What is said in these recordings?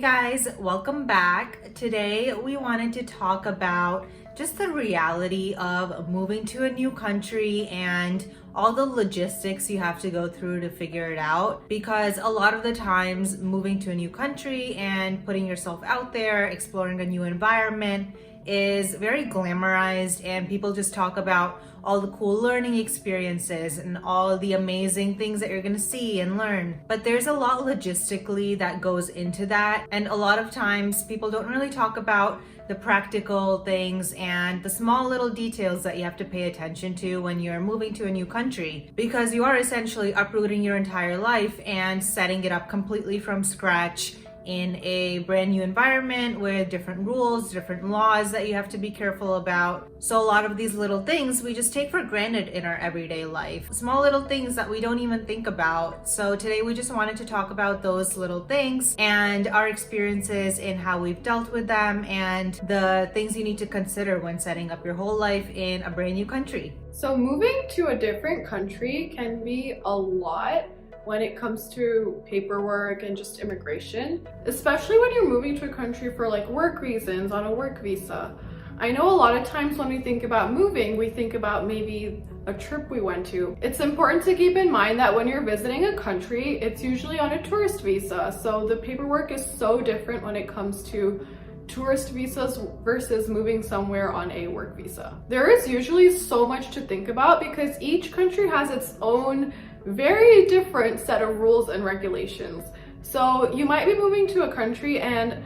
guys, welcome back. Today we wanted to talk about just the reality of moving to a new country and all the logistics you have to go through to figure it out, because a lot of the times moving to a new country and putting yourself out there, exploring a new environment is very glamorized, and people just talk about all the cool learning experiences and all the amazing things that you're gonna see and learn. But there's a lot logistically that goes into that, and a lot of times people don't really talk about the practical things and the small little details that you have to pay attention to when you're moving to a new country, because you are essentially uprooting your entire life and setting it up completely from scratch in a brand new environment with different rules, different laws that you have to be careful about. So a lot of these little things we just take for granted in our everyday life. Small little things that we don't even think about. So today we just wanted to talk about those little things and our experiences in how we've dealt with them and the things you need to consider when setting up your whole life in a brand new country. So moving to a different country can be a lot when it comes to paperwork and just immigration, especially when you're moving to a country for like work reasons on a work visa. I know a lot of times when we think about moving, we think about maybe a trip we went to. It's important to keep in mind that when you're visiting a country, it's usually on a tourist visa. So the paperwork is so different when it comes to tourist visas versus moving somewhere on a work visa. There is usually so much to think about because each country has its own very different set of rules and regulations. So you might be moving to a country and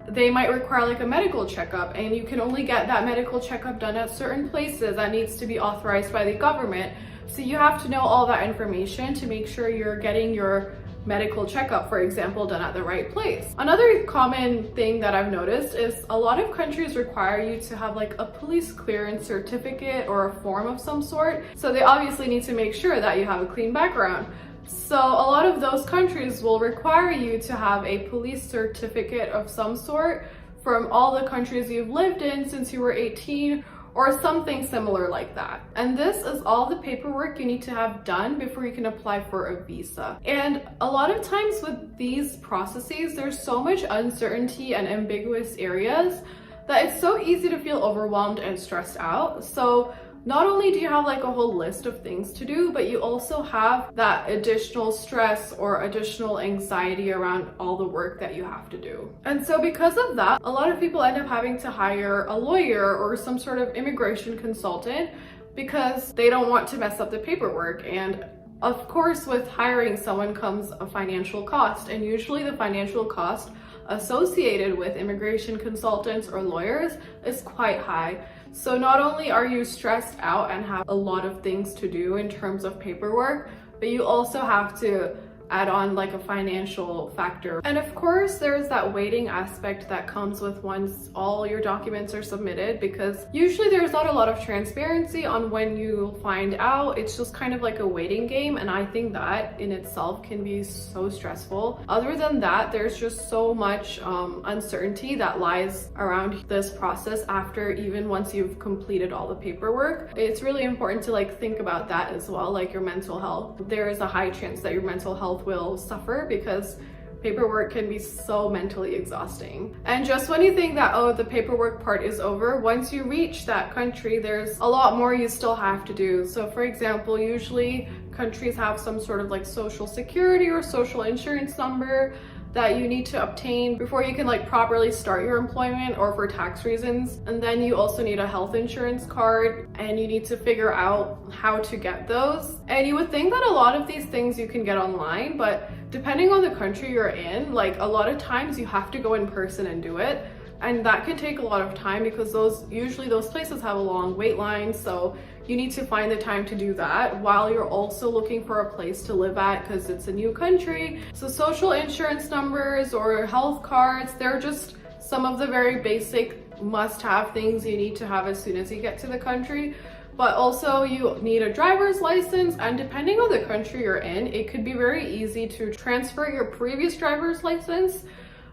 they might require like a medical checkup, and you can only get that medical checkup done at certain places that needs to be authorized by the government. So you have to know all that information to make sure you're getting your medical checkup, for example, done at the right place. Another common thing that I've noticed is a lot of countries require you to have like a police clearance certificate or a form of some sort. So they obviously need to make sure that you have a clean background. So a lot of those countries will require you to have a police certificate of some sort from all the countries you've lived in since you were 18, or something similar like that. And this is all the paperwork you need to have done before you can apply for a visa. And a lot of times with these processes, there's so much uncertainty and ambiguous areas that it's so easy to feel overwhelmed and stressed out. So not only do you have like a whole list of things to do, but you also have that additional stress or additional anxiety around all the work that you have to do. And so because of that, a lot of people end up having to hire a lawyer or some sort of immigration consultant because they don't want to mess up the paperwork. And of course, with hiring someone comes a financial cost, and usually the financial cost associated with immigration consultants or lawyers is quite high. So not only are you stressed out and have a lot of things to do in terms of paperwork, but you also have to add on like a financial factor. And of course, there's that waiting aspect that comes with once all your documents are submitted, because usually there's not a lot of transparency on when you'll find out. It's just kind of like a waiting game, and I think that in itself can be so stressful. Other than that, there's just so much uncertainty that lies around this process after, even once you've completed all the paperwork. It's really important to like think about that as well, like your mental health. There is a high chance that your mental health will suffer because paperwork can be so mentally exhausting. And just when you think that, oh, the paperwork part is over, once you reach that country, there's a lot more you still have to do. So for example, usually countries have some sort of like social security or social insurance number that you need to obtain before you can like properly start your employment or for tax reasons. And then you also need a health insurance card, and you need to figure out how to get those. And you would think that a lot of these things you can get online, but depending on the country you're in, like a lot of times you have to go in person and do it. And that can take a lot of time because usually those places have a long wait line. So you need to find the time to do that while you're also looking for a place to live at because it's a new country. So social insurance numbers or health cards, they're just some of the very basic must-have things you need to have as soon as you get to the country. But also you need a driver's license, and depending on the country you're in, it could be very easy to transfer your previous driver's license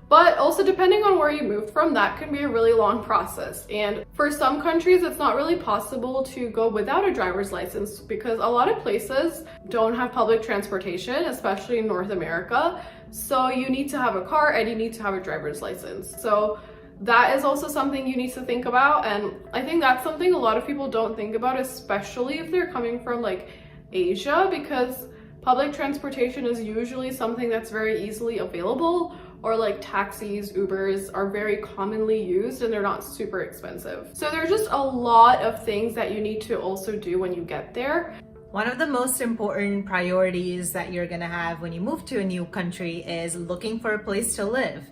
But also depending on where you moved from, that can be a really long process. And for some countries, it's not really possible to go without a driver's license because a lot of places don't have public transportation, especially in North America. So you need to have a car and you need to have a driver's license. So that is also something you need to think about. And I think that's something a lot of people don't think about, especially if they're coming from like Asia, because public transportation is usually something that's very easily available, or like taxis, Ubers are very commonly used and they're not super expensive. So there's just a lot of things that you need to also do when you get there. One of the most important priorities that you're gonna have when you move to a new country is looking for a place to live.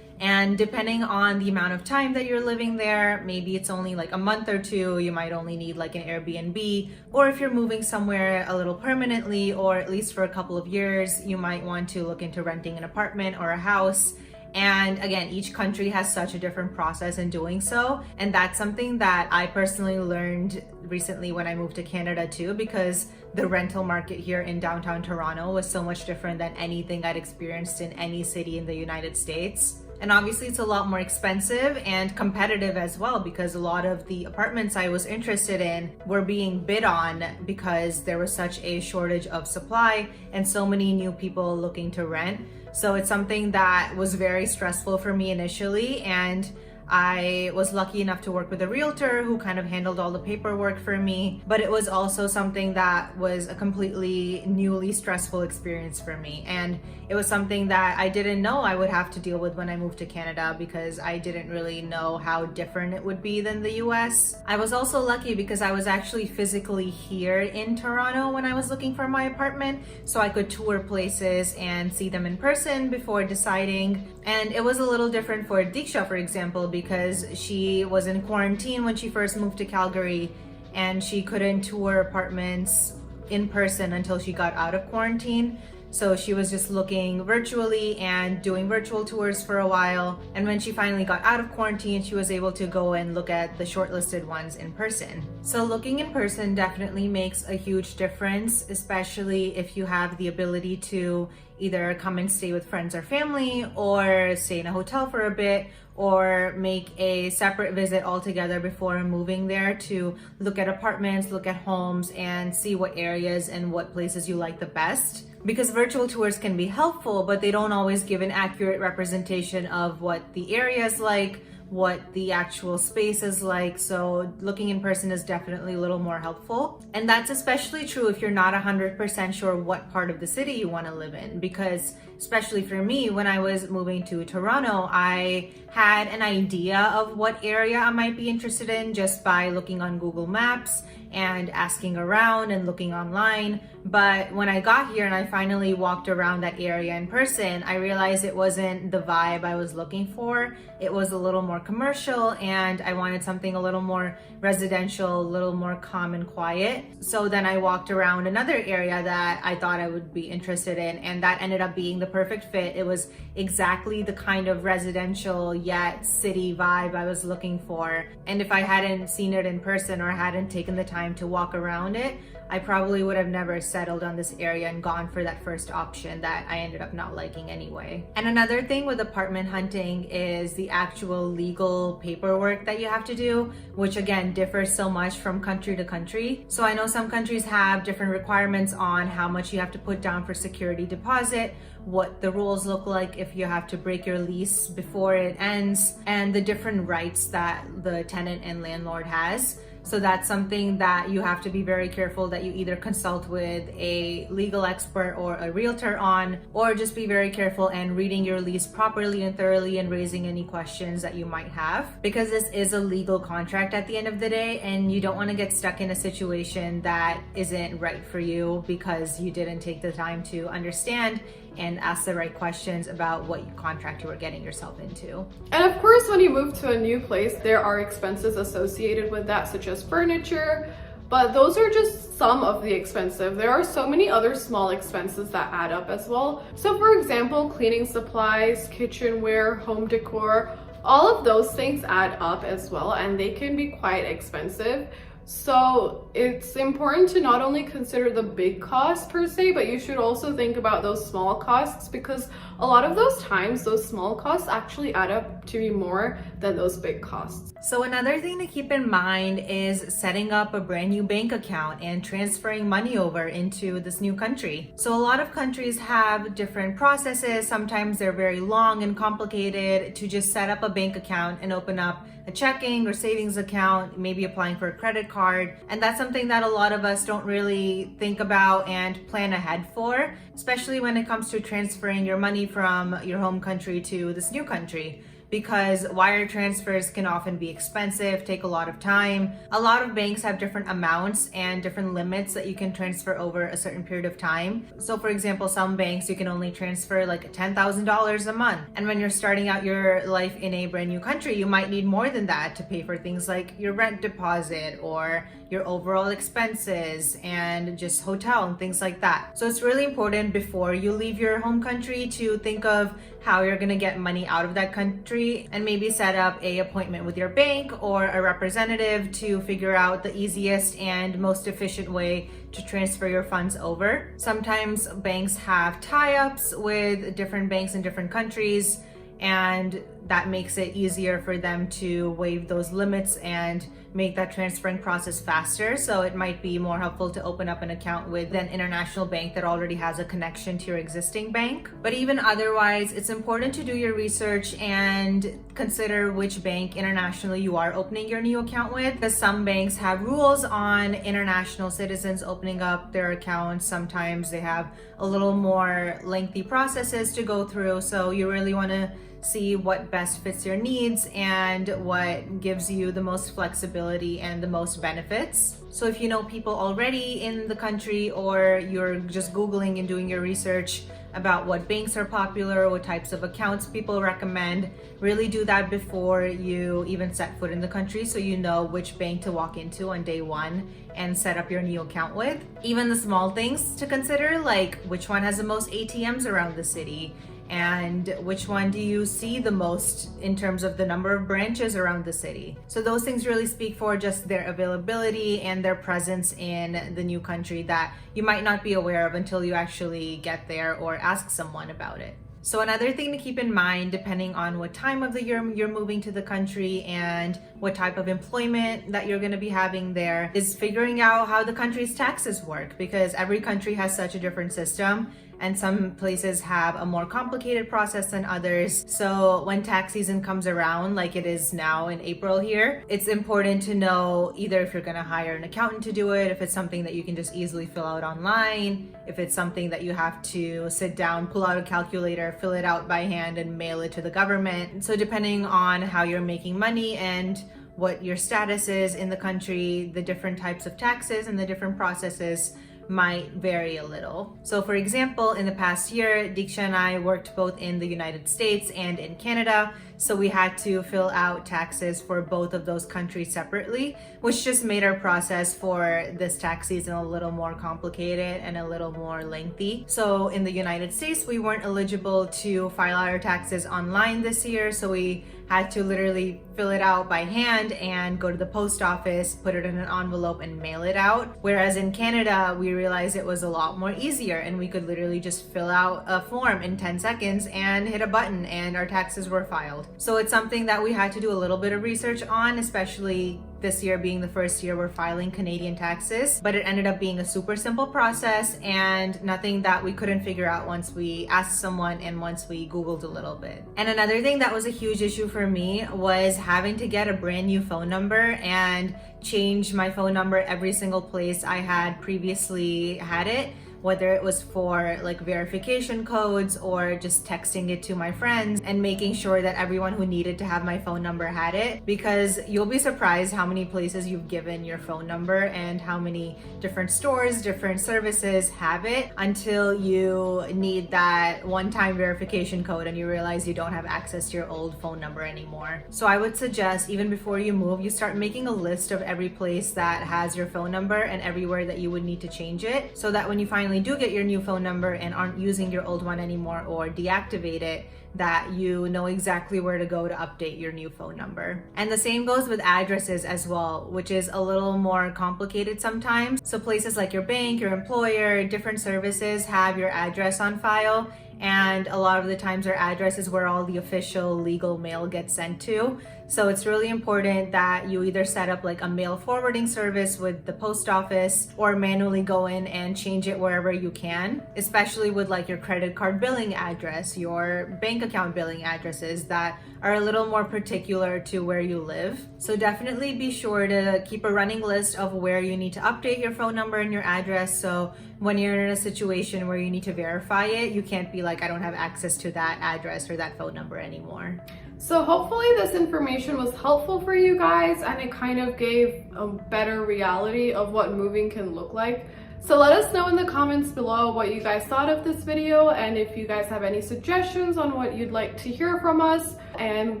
And depending on the amount of time that you're living there, maybe it's only like a month or two, you might only need like an Airbnb, or if you're moving somewhere a little permanently, or at least for a couple of years, you might want to look into renting an apartment or a house. And again, each country has such a different process in doing so. And that's something that I personally learned recently when I moved to Canada too, because the rental market here in downtown Toronto was so much different than anything I'd experienced in any city in the United States. And obviously it's a lot more expensive and competitive as well, because a lot of the apartments I was interested in were being bid on because there was such a shortage of supply and so many new people looking to rent. So it's something that was very stressful for me initially, and I was lucky enough to work with a realtor who kind of handled all the paperwork for me, but it was also something that was a completely newly stressful experience for me. And it was something that I didn't know I would have to deal with when I moved to Canada, because I didn't really know how different it would be than the US. I was also lucky because I was actually physically here in Toronto when I was looking for my apartment, so I could tour places and see them in person before deciding. And it was a little different for DEEKSHA, for example, because she was in quarantine when she first moved to Calgary, and she couldn't tour apartments in person until she got out of quarantine. So she was just looking virtually and doing virtual tours for a while. And when she finally got out of quarantine, she was able to go and look at the shortlisted ones in person. So looking in person definitely makes a huge difference, especially if you have the ability to either come and stay with friends or family, or stay in a hotel for a bit, or make a separate visit altogether before moving there to look at apartments, look at homes, and see what areas and what places you like the best. Because virtual tours can be helpful, but they don't always give an accurate representation of what the area is like, what the actual space is like. So looking in person is definitely a little more helpful. And that's especially true if you're not 100% sure what part of the city you want to live in, because especially for me, when I was moving to Toronto, I had an idea of what area I might be interested in just by looking on Google Maps and asking around and looking online. But when I got here and I finally walked around that area in person, I realized it wasn't the vibe I was looking for. It was a little more commercial, and I wanted something a little more residential, a little more calm and quiet. So then I walked around another area that I thought I would be interested in, and that ended up being the perfect fit. It was exactly the kind of residential yet city vibe I was looking for. And if I hadn't seen it in person or hadn't taken the time to walk around it, I probably would have never settled on this area and gone for that first option that I ended up not liking anyway. And another thing with apartment hunting is the actual legal paperwork that you have to do, which again differs so much from country to country. So I know some countries have different requirements on how much you have to put down for security deposit, what the rules look like if you have to break your lease before it ends, and the different rights that the tenant and landlord has. So that's something that you have to be very careful that you either consult with a legal expert or a realtor on, or just be very careful and reading your lease properly and thoroughly and raising any questions that you might have, because this is a legal contract at the end of the day, and you don't want to get stuck in a situation that isn't right for you because you didn't take the time to understand and ask the right questions about what contract you were getting yourself into. And of course, when you move to a new place, there are expenses associated with that, such as furniture, but those are just some of the expensive. There are so many other small expenses that add up as well. So for example, cleaning supplies, kitchenware, home decor, all of those things add up as well, and they can be quite expensive. So it's important to not only consider the big costs per se, but you should also think about those small costs, because a lot of those times those small costs actually add up to be more than those big costs. So another thing to keep in mind is setting up a brand new bank account and transferring money over into this new country. So a lot of countries have different processes. Sometimes they're very long and complicated to just set up a bank account and open up a checking or savings account, maybe applying for a credit card. And that's something that a lot of us don't really think about and plan ahead for, especially when it comes to transferring your money from your home country to this new country, because wire transfers can often be expensive, take a lot of time. A lot of banks have different amounts and different limits that you can transfer over a certain period of time. So for example, some banks you can only transfer like $10,000 a month. And when you're starting out your life in a brand new country, you might need more than that to pay for things like your rent deposit or your overall expenses and just hotel and things like that. So it's really important before you leave your home country to think of how you're gonna get money out of that country and maybe set up an appointment with your bank or a representative to figure out the easiest and most efficient way to transfer your funds over. Sometimes banks have tie-ups with different banks in different countries, and that makes it easier for them to waive those limits and make that transferring process faster. So it might be more helpful to open up an account with an international bank that already has a connection to your existing bank. But even otherwise, it's important to do your research and consider which bank internationally you are opening your new account with, because some banks have rules on international citizens opening up their accounts. Sometimes they have a little more lengthy processes to go through. So you really want to see what best fits your needs and what gives you the most flexibility and the most benefits. So if you know people already in the country, or you're just Googling and doing your research about what banks are popular, what types of accounts people recommend, really do that before you even set foot in the country, so you know which bank to walk into on day one and set up your new account with. Even the small things to consider, like which one has the most ATMs around the city, and which one do you see the most in terms of the number of branches around the city. So those things really speak for just their availability and their presence in the new country that you might not be aware of until you actually get there or ask someone about it. So another thing to keep in mind, depending on what time of the year you're moving to the country and what type of employment that you're going to be having there, is figuring out how the country's taxes work, because every country has such a different system. And some places have a more complicated process than others. So when tax season comes around, like it is now in April here, it's important to know either if you're gonna hire an accountant to do it, if it's something that you can just easily fill out online, if it's something that you have to sit down, pull out a calculator, fill it out by hand and mail it to the government. So depending on how you're making money and what your status is in the country, the different types of taxes and the different processes might vary a little. So for example, in the past year, Deeksha and I worked both in the United States and in Canada. So we had to fill out taxes for both of those countries separately, which just made our process for this tax season a little more complicated and a little more lengthy. So in the United States, we weren't eligible to file our taxes online this year. So we had to literally fill it out by hand and go to the post office, put it in an envelope and mail it out. Whereas in Canada, we realized it was a lot more easier and we could literally just fill out a form in 10 seconds and hit a button and our taxes were filed. So it's something that we had to do a little bit of research on, especially this year being the first year we're filing Canadian taxes, but it ended up being a super simple process and nothing that we couldn't figure out once we asked someone and once we Googled a little bit. And another thing that was a huge issue for me was having to get a brand new phone number and change my phone number every single place I had previously had it, whether it was for like verification codes or just texting it to my friends and making sure that everyone who needed to have my phone number had it, because you'll be surprised how many places you've given your phone number and how many different stores, different services have it until you need that one-time verification code and you realize you don't have access to your old phone number anymore. So I would suggest even before you move, you start making a list of every place that has your phone number and everywhere that you would need to change it, so that when you finally finally do get your new phone number and aren't using your old one anymore or deactivate it, that you know exactly where to go to update your new phone number. And the same goes with addresses as well, which is a little more complicated sometimes. So places like your bank, your employer, different services have your address on file, and a lot of the times our address is where all the official legal mail gets sent to. So it's really important that you either set up like a mail forwarding service with the post office or manually go in and change it wherever you can, especially with like your credit card billing address, your bank account billing addresses that are a little more particular to where you live. So definitely be sure to keep a running list of where you need to update your phone number and your address, so when you're in a situation where you need to verify it, you can't be like, I don't have access to that address or that phone number anymore. So hopefully this information was helpful for you guys and it kind of gave a better reality of what moving can look like. So let us know in the comments below what you guys thought of this video and if you guys have any suggestions on what you'd like to hear from us. And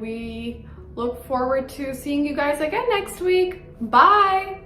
we look forward to seeing you guys again next week. Bye!